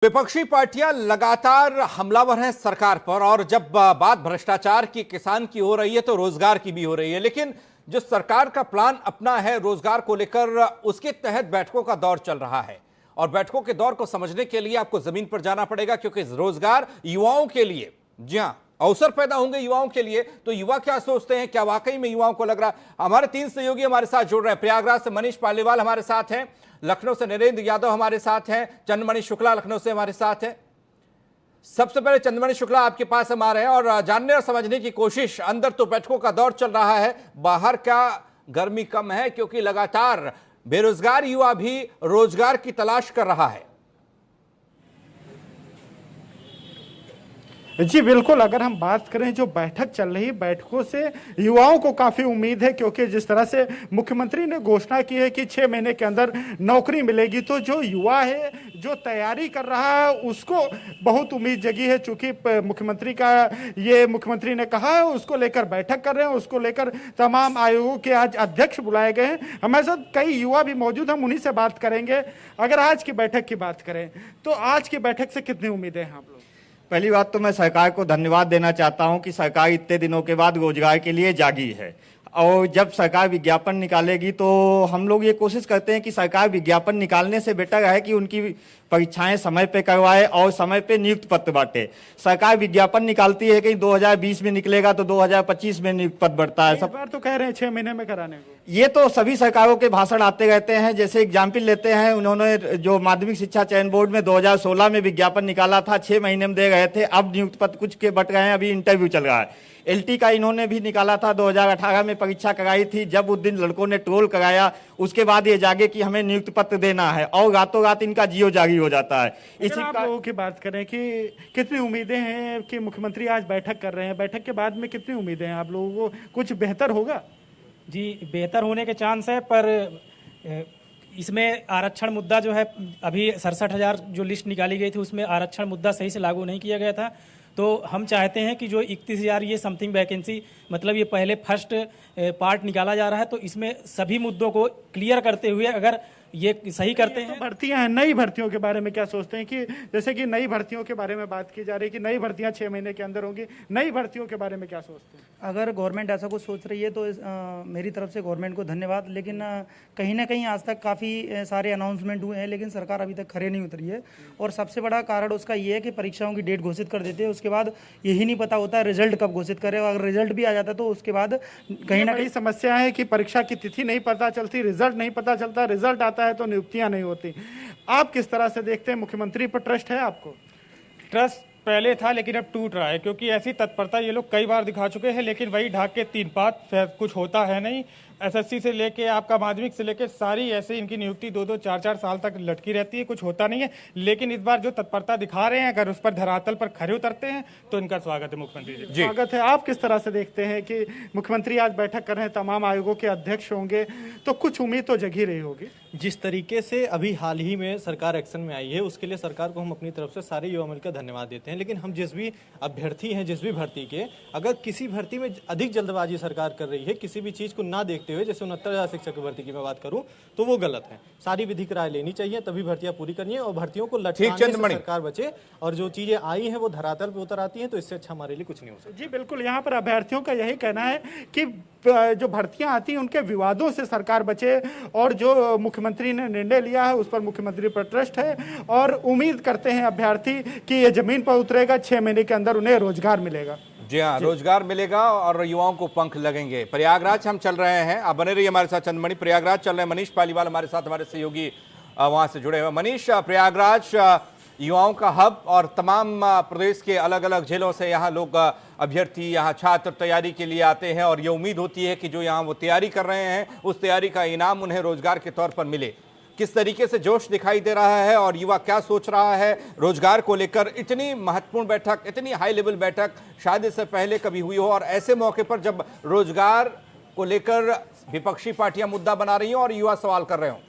विपक्षी पार्टियां लगातार हमलावर हैं सरकार पर और जब बात भ्रष्टाचार की, किसान की हो रही है तो रोजगार की भी हो रही है। लेकिन जो सरकार का प्लान अपना है रोजगार को लेकर, उसके तहत बैठकों का दौर चल रहा है और बैठकों के दौर को समझने के लिए आपको जमीन पर जाना पड़ेगा, क्योंकि रोजगार युवाओं के लिए, जी हां, अवसर पैदा होंगे युवाओं के लिए। तो युवा क्या सोचते हैं, क्या वाकई में युवाओं को लग रहा है? हमारे तीन सहयोगी हमारे साथ जुड़ रहे हैं। प्रयागराज से मनीष पालीवाल हमारे साथ हैं, लखनऊ से नरेंद्र यादव हमारे साथ हैं, चंद्रमणि शुक्ला लखनऊ से हमारे साथ हैं। सबसे पहले चंद्रमणि शुक्ला आपके पास हम आ रहे हैं और जानने और समझने की कोशिश। अंदर तो बैठकों का दौर चल रहा है, बाहर क्या गर्मी कम है, क्योंकि लगातार बेरोजगार युवा भी रोजगार की तलाश कर रहा है। जी बिल्कुल, अगर हम बात करें जो बैठक चल रही, बैठकों से युवाओं को काफ़ी उम्मीद है, क्योंकि जिस तरह से मुख्यमंत्री ने घोषणा की है कि 6 महीने के अंदर नौकरी मिलेगी, तो जो युवा है जो तैयारी कर रहा है उसको बहुत उम्मीद जगी है। चूंकि मुख्यमंत्री ने कहा है, उसको लेकर बैठक कर रहे हैं, उसको लेकर तमाम आयोगों के आज अध्यक्ष बुलाए गए हैं। हमारे साथ कई युवा भी मौजूद, हम उन्हीं से बात करेंगे। अगर आज की बैठक की बात करें तो आज की बैठक से कितनी उम्मीदें हैं आप लोग? पहली बात तो मैं सरकार को धन्यवाद देना चाहता हूं कि सरकार इतने दिनों के बाद रोजगार के लिए जागी है। और जब सरकार विज्ञापन निकालेगी तो हम लोग ये कोशिश करते हैं कि सरकार विज्ञापन निकालने से बेटर है कि उनकी परीक्षाएं समय पे करवाए और समय पे नियुक्त पत्र बांटे। सरकार विज्ञापन निकालती है कि 2020 में निकलेगा तो 2025 में नियुक्त पत्र बढ़ता है। सब बार तो कह रहे हैं 6 महीने में कराने को। ये तो सभी सरकारों के भाषण आते रहते हैं। जैसे एग्जाम्पल लेते हैं, उन्होंने जो माध्यमिक शिक्षा चयन बोर्ड में 2016 में विज्ञापन निकाला था, 6 महीने में दे रहे थे, अब नियुक्त पत्र कुछ के बट रहे हैं, अभी इंटरव्यू चल रहा है। एलटी का इन्होंने भी निकाला था, 2018 में परीक्षा कराई थी, जब उस दिन लड़कों ने ट्रोल कराया, उसके बाद ये जागे कि हमें नियुक्त पत्र देना है और रातों रात इनका जियो जारी हो जाता है। इसी आप लोगों की बात करें कि कितनी उम्मीदें हैं कि मुख्यमंत्री आज बैठक कर रहे हैं, बैठक के बाद में कितनी उम्मीदें हैं आप लोगों को? कुछ बेहतर होगा? जी, बेहतर होने के चांस है, पर इसमें आरक्षण मुद्दा जो है, अभी 67,000 जो लिस्ट निकाली गई थी उसमें आरक्षण मुद्दा सही से लागू नहीं किया गया था। तो हम चाहते हैं कि जो 31,000 ये समथिंग वैकेंसी, मतलब ये पहले फर्स्ट पार्ट निकाला जा रहा है, तो इसमें सभी मुद्दों को क्लियर करते हुए अगर ये सही करते हैं। तो भर्तियां हैं, नई भर्तियों के बारे में क्या सोचते हैं कि जैसे कि नई भर्तियों के बारे में बात की जा रही है कि नई भर्तियां 6 महीने के अंदर होंगी, नई भर्तियों के बारे में क्या सोचते हैं? अगर गवर्नमेंट ऐसा कुछ सोच रही है तो मेरी तरफ से गवर्नमेंट को धन्यवाद। लेकिन कहीं ना कहीं आज तक काफ़ी सारे अनाउंसमेंट हुए हैं, लेकिन सरकार अभी तक खरे नहीं उतरी है। और सबसे बड़ा कारण उसका ये है कि परीक्षाओं की डेट घोषित कर देते हैं, उसके बाद यही नहीं पता होता रिजल्ट कब घोषित करे, और अगर रिजल्ट भी आ जाता तो उसके बाद कहीं ना कहीं समस्या है कि परीक्षा की तिथि नहीं पता चलती, रिजल्ट नहीं पता चलता, रिजल्ट आता है तो नियुक्तियां नहीं होती। आप किस तरह से देखते हैं? मुख्यमंत्री पर ट्रस्ट है आपको? ट्रस्ट पहले था, लेकिन अब टूट रहा है, क्योंकि ऐसी तत्परता ये लोग कई बार दिखा चुके हैं, लेकिन वही ढाक के 3 पात, कुछ होता है नहीं। एसएससी से लेके आपका माध्यमिक से लेके सारी ऐसे इनकी नियुक्ति 2-2, 4-4 साल तक लटकी रहती है, कुछ होता नहीं है। लेकिन इस बार जो तत्परता दिखा रहे हैं, अगर उस पर धरातल पर खरे उतरते हैं तो इनका स्वागत है मुख्यमंत्री जी। स्वागत है। आप किस तरह से देखते हैं कि मुख्यमंत्री आज बैठक कर रहे हैं, तमाम आयोगों के अध्यक्ष होंगे, तो कुछ उम्मीद तो जगी रही होगी? जिस तरीके से अभी हाल ही में सरकार एक्शन में आई है, उसके लिए सरकार को हम अपनी तरफ से सारे युवा मिलकर धन्यवाद देते हैं। लेकिन हम जिस भी अभ्यर्थी हैं, जिस भी भर्ती के, अगर किसी भर्ती में अधिक जल्दबाजी सरकार कर रही है, किसी भी चीज को ना देखते हुए, जैसे 69,000 शिक्षक की भर्ती की मैं बात करूं, तो वो गलत है। सारी विधिक राय लेनी चाहिए, तभी भर्तियां पूरी करनी है और भर्तियों को लटकाने से सरकार बचे, और जो चीजें आई हैं वो धरातल पे उतर आती हैं, तो इससे अच्छा हमारे लिए कुछ नहीं हो सकता। जी बिल्कुल, यहाँ पर अभ्यर्थियों का यही कहना है कि जो भर्तियां आती हैं उनके विवादों से सरकार बचे, और जो मुख्यमंत्री ने निर्णय लिया है उस पर मुख्यमंत्री पर ट्रस्ट है, और उम्मीद करते हैं अभ्यर्थी कि ये जमीन पर उतरेगा, 6 महीने के अंदर उन्हें रोजगार मिलेगा। जी हाँ, रोजगार मिलेगा और युवाओं को पंख लगेंगे। प्रयागराज हम चल रहे हैं, आप बने रहिए हमारे साथ। चंद्रमणि, प्रयागराज चल रहे हैं, मनीष पालीवाल हमारे साथ, हमारे सहयोगी वहां से जुड़े हुए। मनीष, प्रयागराज युवाओं का हब और तमाम प्रदेश के अलग अलग जिलों से यहाँ लोग, अभ्यर्थी, यहाँ छात्र तैयारी के लिए आते हैं और ये उम्मीद होती है कि जो यहाँ वो तैयारी कर रहे हैं उस तैयारी का इनाम उन्हें रोजगार के तौर पर मिले। किस तरीके से जोश दिखाई दे रहा है और युवा क्या सोच रहा है रोजगार को लेकर? इतनी महत्वपूर्ण बैठक, इतनी हाई लेवल बैठक शायद इससे पहले कभी हुई हो, और ऐसे मौके पर जब रोजगार को लेकर विपक्षी पार्टियां मुद्दा बना रही हो और युवा सवाल कर रहे हो।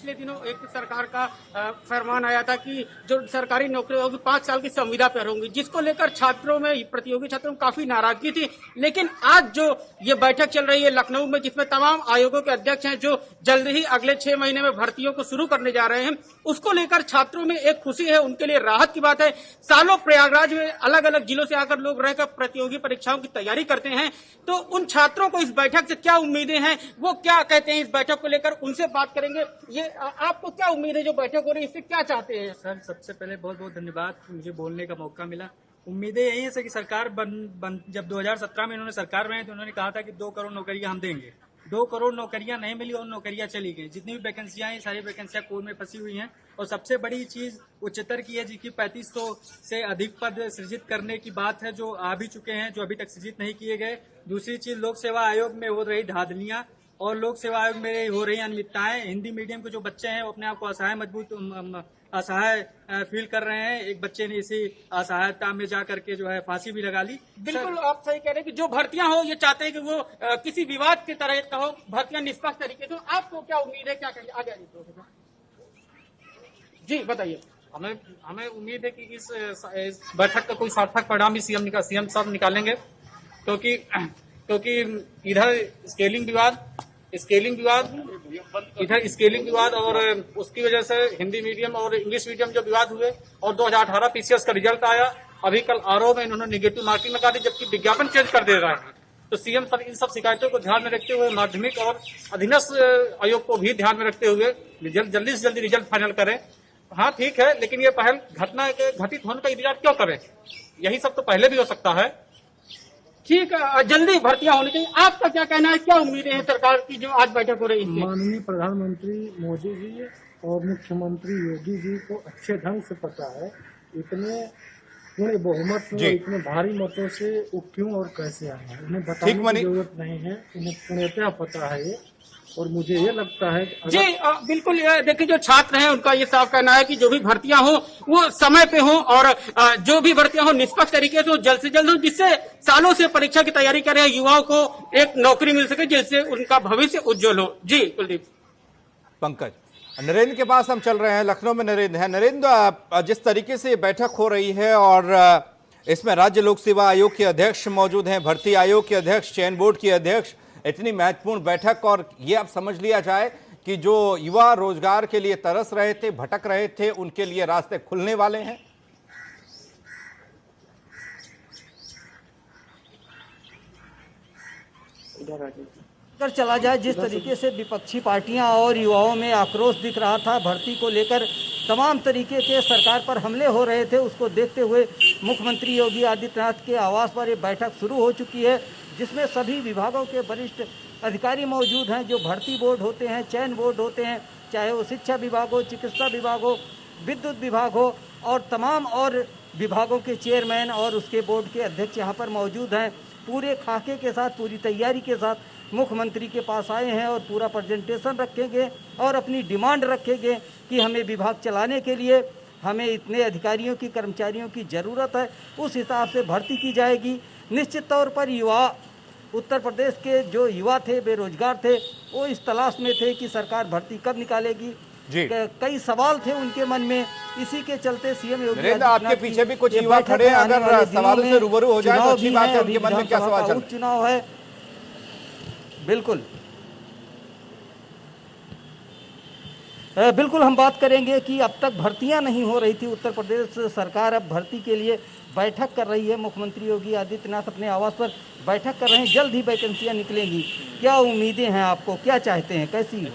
पिछले दिनों एक सरकार का फरमान आया था कि जो सरकारी नौकरी होगी 5 साल की संविदा पर होंगी, जिसको लेकर छात्रों में, प्रतियोगी छात्रों में काफी नाराजगी थी। लेकिन आज जो ये बैठक चल रही है लखनऊ में, जिसमें तमाम आयोगों के अध्यक्ष हैं जो जल्द ही अगले 6 महीने में भर्तियों को शुरू करने जा रहे हैं, उसको लेकर छात्रों में एक खुशी है, उनके लिए राहत की बात है। सालों प्रयागराज में अलग अलग जिलों से आकर लोग रहकर प्रतियोगी परीक्षाओं की तैयारी करते हैं, तो उन छात्रों को इस बैठक से क्या उम्मीदें हैं, वो क्या कहते हैं इस बैठक को लेकर, उनसे बात करेंगे। ये आपको क्या उम्मीद है जो बैठक हो रही है, इससे क्या चाहते हैं? सर, सबसे पहले बहुत बहुत धन्यवाद, मुझे बोलने का मौका मिला। उम्मीदें यही है कि सरकार जब 2017 में इन्होंने सरकार बनाई तो उन्होंने कहा था कि 2 करोड़ नौकरियां हम देंगे। 2 करोड़ नौकरियां नहीं मिली और नौकरियां चली गई। जितनी भी वैकेंसियां हैं, सारी वैकेंसियां कोर्ट में फंसी हुई हैं। और सबसे बड़ी चीज उच्चतर की है, जिसकी 3500 से अधिक पद सृजित करने की बात है, जो आ भी चुके हैं, जो अभी तक सृजित नहीं किए गए। दूसरी चीज, लोक सेवा आयोग में हो रही धांधलियां और लोक सेवा आयोग में हो रही अनियमितताएं। हिंदी मीडियम के जो बच्चे हैं वो अपने आप को असहाय फील कर रहे हैं। एक बच्चे ने इसी असहायता में जा करके जो है फांसी भी लगा ली। बिल्कुल आप सही कह रहे हैं कि जो भर्तियां हो, ये चाहते हैं कि वो किसी विवाद की तरह का हो, भर्तियां निष्पक्ष तरीके से। आपको क्या उम्मीद है, क्या कहेंगे? आगे आइए जी, बताइए। हमें उम्मीद है कि इस बैठक का कोई सार्थक परिणाम सीएम साहब निकालेंगे, क्योंकि इधर स्केलिंग विवाद और उसकी वजह से हिंदी मीडियम और इंग्लिश मीडियम जो विवाद हुए, और 2018 पीसीएस का रिजल्ट आया। अभी कल आरओ में इन्होंने निगेटिव मार्किंग लगा दी, जबकि विज्ञापन चेंज कर दे रहा है। तो सीएम सर इन सब शिकायतों को ध्यान में रखते हुए माध्यमिक और अधीनस्थ आयोग को भी ध्यान में रखते हुए जल्दी से जल्दी रिजल्ट फाइनल करें। हाँ ठीक है, लेकिन ये पहल घटना के घटित होने का इंतजार क्यों करें? यही सब तो पहले भी हो सकता है। ठीक है, जल्दी भर्तियां होनी चाहिए। आपका क्या कहना है, क्या उम्मीदें हैं सरकार की जो आज बैठक हो रही है? माननीय प्रधानमंत्री मोदी जी और मुख्यमंत्री योगी जी को अच्छे ढंग से पता है इतने पूर्ण बहुमत में, इतने भारी मतों से वो क्यों और कैसे आए हैं। उन्हें बताने की जरूरत नहीं है, उन्हें पूर्णतः पता है ये। और मुझे ये लगता है जी बिल्कुल। देखिए, जो छात्र हैं उनका ये साफ कहना है कि जो भी भर्तियां हो वो समय पे हो, और जो भी भर्तियां हो निष्पक्ष तरीके से जल्द हो, जिससे सालों से परीक्षा की तैयारी कर रहे युवाओं को एक नौकरी मिल सके, जिससे उनका भविष्य उज्जवल हो। जी कुलदीप। पंकज, नरेंद्र के पास हम चल रहे हैं। लखनऊ में नरेंद्र है। नरेंद्र, जिस तरीके से बैठक हो रही है और इसमें राज्य लोक सेवा आयोग के अध्यक्ष मौजूद हैं, भर्ती आयोग के अध्यक्ष, चयन बोर्ड के अध्यक्ष, इतनी महत्वपूर्ण बैठक, और ये अब समझ लिया जाए कि जो युवा रोजगार के लिए तरस रहे थे, भटक रहे थे, उनके लिए रास्ते खुलने वाले हैं। अगर चला जाए जिस तरीके से विपक्षी पार्टियां और युवाओं में आक्रोश दिख रहा था, भर्ती को लेकर तमाम तरीके के सरकार पर हमले हो रहे थे, उसको देखते हुए मुख्यमंत्री योगी आदित्यनाथ के आवास पर ये बैठक शुरू हो चुकी है, जिसमें सभी विभागों के वरिष्ठ अधिकारी मौजूद हैं। जो भर्ती बोर्ड होते हैं, चयन बोर्ड होते हैं, चाहे वो शिक्षा विभाग हो, चिकित्सा विभाग हो, विद्युत विभाग हो, और तमाम और विभागों के चेयरमैन और उसके बोर्ड के अध्यक्ष यहाँ पर मौजूद हैं। पूरे खाके के साथ, पूरी तैयारी के साथ मुख्यमंत्री के पास आए हैं और पूरा प्रेजेंटेशन रखेंगे और अपनी डिमांड रखेंगे कि हमें विभाग चलाने के लिए हमें इतने अधिकारियों की, कर्मचारियों की ज़रूरत है, उस हिसाब से भर्ती की जाएगी। निश्चित तौर पर युवा, उत्तर प्रदेश के जो युवा थे, बेरोजगार थे, वो इस तलाश में थे कि सरकार भर्ती कब निकालेगी। कई सवाल थे उनके मन में, इसी के चलते सीएम योगी आपके पीछे भी कुछ युवा खड़े हैं, अगर सवालों से रूबरू हो जाए तो अच्छी बात है। उनके मन में क्या सवाल चल रहा है? चुनाव है, बिल्कुल बिल्कुल हम बात करेंगे कि अब तक भर्तियां नहीं हो रही थी। उत्तर प्रदेश सरकार अब भर्ती के लिए बैठक कर रही है। मुख्यमंत्री योगी आदित्यनाथ अपने आवास पर बैठक कर रहे हैं, जल्द ही वैकेंसियां निकलेंगी। क्या उम्मीदें हैं आपको, क्या चाहते हैं, कैसी हो?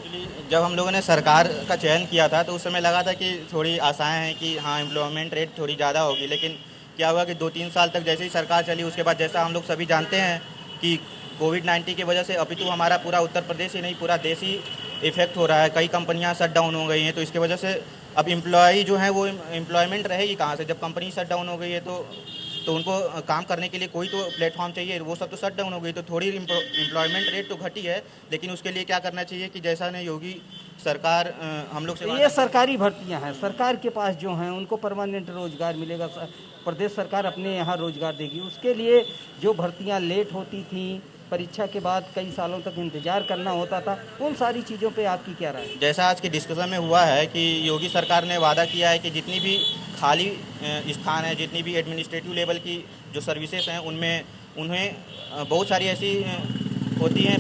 जब हम लोगों ने सरकार का चयन किया था तो उस समय लगा था कि थोड़ी आशाएं हैं कि हाँ एम्प्लॉयमेंट रेट थोड़ी ज़्यादा होगी, लेकिन क्या हुआ कि 2-3 साल तक जैसे ही सरकार चली, उसके बाद जैसा हम लोग सभी जानते हैं कि कोविड-19 की वजह से अभी तो हमारा पूरा उत्तर प्रदेश ही नहीं, पूरा देश ही इफेक्ट हो रहा है। कई कंपनियां शट डाउन हो गई हैं, तो इसके वजह से अब एम्प्लॉय जो है वो एम्प्लॉयमेंट रहेगी कहाँ से? जब कंपनी शट डाउन हो गई है तो उनको काम करने के लिए कोई तो प्लेटफॉर्म चाहिए, वो सब तो शट डाउन हो गई, तो थोड़ी एम्प्लॉयमेंट रेट तो घटी है। लेकिन उसके लिए क्या करना चाहिए कि जैसा ने योगी सरकार हम लोग से, ये सरकारी भर्तियां हैं, सरकार के पास जो हैं उनको परमानेंट रोजगार मिलेगा, प्रदेश सरकार अपने यहाँ रोजगार देगी। उसके लिए जो भर्तियां लेट होती थी परीक्षा के बाद कई सालों तक इंतजार करना होता था, उन सारी चीज़ों पे आपकी क्या राय है? जैसा आज के डिस्कशन में हुआ है कि योगी सरकार ने वादा किया है कि जितनी भी खाली स्थान है, जितनी भी एडमिनिस्ट्रेटिव लेवल की जो सर्विसेज हैं, उनमें उन्हें बहुत सारी ऐसी होती हैं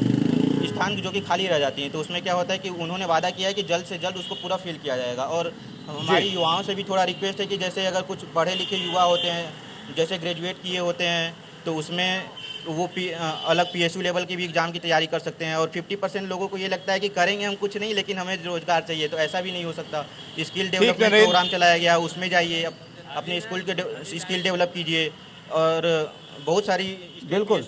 स्थान जो कि खाली रह जाती हैं, तो उसमें क्या होता है कि उन्होंने वादा किया है कि जल्द से जल्द उसको पूरा फिल किया जाएगा। और हमारी युवाओं से भी थोड़ा रिक्वेस्ट है कि जैसे अगर कुछ पढ़े लिखे युवा होते हैं, जैसे ग्रेजुएट किए होते हैं, तो उसमें वो अलग PSU लेवल की भी एग्ज़ाम की तैयारी कर सकते हैं। और 50% लोगों को ये लगता है कि करेंगे हम कुछ नहीं, लेकिन हमें रोज़गार चाहिए, तो ऐसा भी नहीं हो सकता। स्किल डेवलपमेंट प्रोग्राम चलाया गया, उसमें जाइए, अपने स्कूल के स्किल डेवलप कीजिए। और बहुत सारी बिल्कुल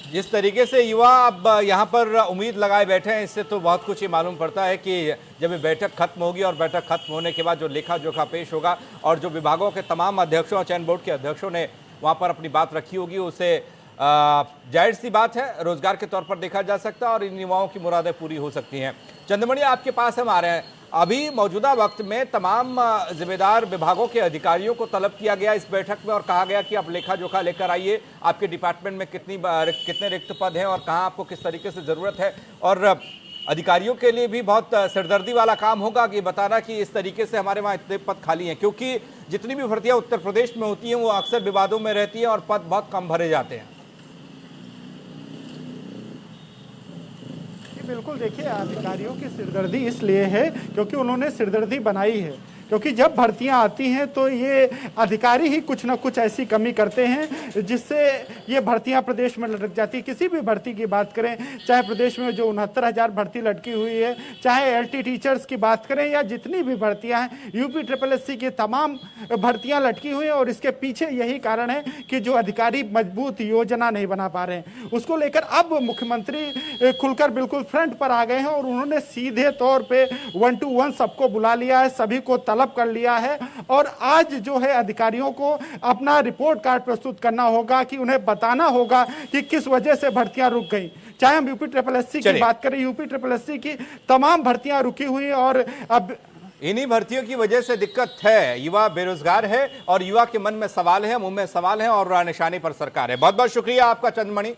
जिस तरीके से युवा अब यहाँ पर उम्मीद लगाए बैठे हैं, इससे तो बहुत कुछ ही मालूम पड़ता है कि जब ये बैठक खत्म होगी और बैठक खत्म होने के बाद जो लेखा जोखा पेश होगा और जो विभागों के तमाम अध्यक्षों और चयन बोर्ड के अध्यक्षों ने वहाँ पर अपनी बात रखी होगी, उसे जाहिर सी बात है रोजगार के तौर पर देखा जा सकता है और इन युवाओं की मुरादें पूरी हो सकती हैं। चंद्रमणि, आपके पास हम आ रहे हैं। अभी मौजूदा वक्त में तमाम जिम्मेदार विभागों के अधिकारियों को तलब किया गया इस बैठक में और कहा गया कि आप लेखा जोखा लेकर आइए, आपके डिपार्टमेंट में कितने रिक्त पद हैं और कहाँ आपको किस तरीके से ज़रूरत है। और अधिकारियों के लिए भी बहुत सिरदर्दी वाला काम होगा कि बताना कि इस तरीके से हमारे वहाँ इतने पद खाली हैं, क्योंकि जितनी भी भर्तियाँ उत्तर प्रदेश में होती हैं वो अक्सर विवादों में रहती हैं और पद बहुत कम भरे जाते हैं। बिल्कुल, देखिए अधिकारियों की सिरदर्दी इसलिए है क्योंकि उन्होंने सिरदर्दी बनाई है, क्योंकि जब भर्तियां आती हैं तो ये अधिकारी ही कुछ ना कुछ ऐसी कमी करते हैं जिससे ये भर्तियां प्रदेश में लटक जाती है। किसी भी भर्ती की बात करें, चाहे प्रदेश में जो 69,000 भर्ती लटकी हुई है, चाहे LT टीचर्स की बात करें या जितनी भी भर्तियां हैं, UPSSC की तमाम भर्तियां लटकी हुई हैं। और इसके पीछे यही कारण है कि जो अधिकारी मजबूत योजना नहीं बना पा रहे हैं। उसको लेकर अब मुख्यमंत्री खुलकर बिल्कुल फ्रंट पर आ गए हैं और उन्होंने सीधे तौर पे 1 to 1 सबको बुला लिया है, सभी को तलब कर लिया है। और आज जो है अधिकारियों को अपना रिपोर्ट कार्ड प्रस्तुत करना होगा कि उन्हें बताना होगा कि किस वजह से भर्तियां रुक गई। चाहे हम UPSSC की बात करें, UPSSC की तमाम भर्तियां रुकी हुई और अब इन्हीं भर्तियों की वजह से दिक्कत है। युवा बेरोजगार है और युवा के मन में सवाल है, मुंह में सवाल है और निशाने पर सरकार है। बहुत बहुत शुक्रिया आपका चंद्रमणि।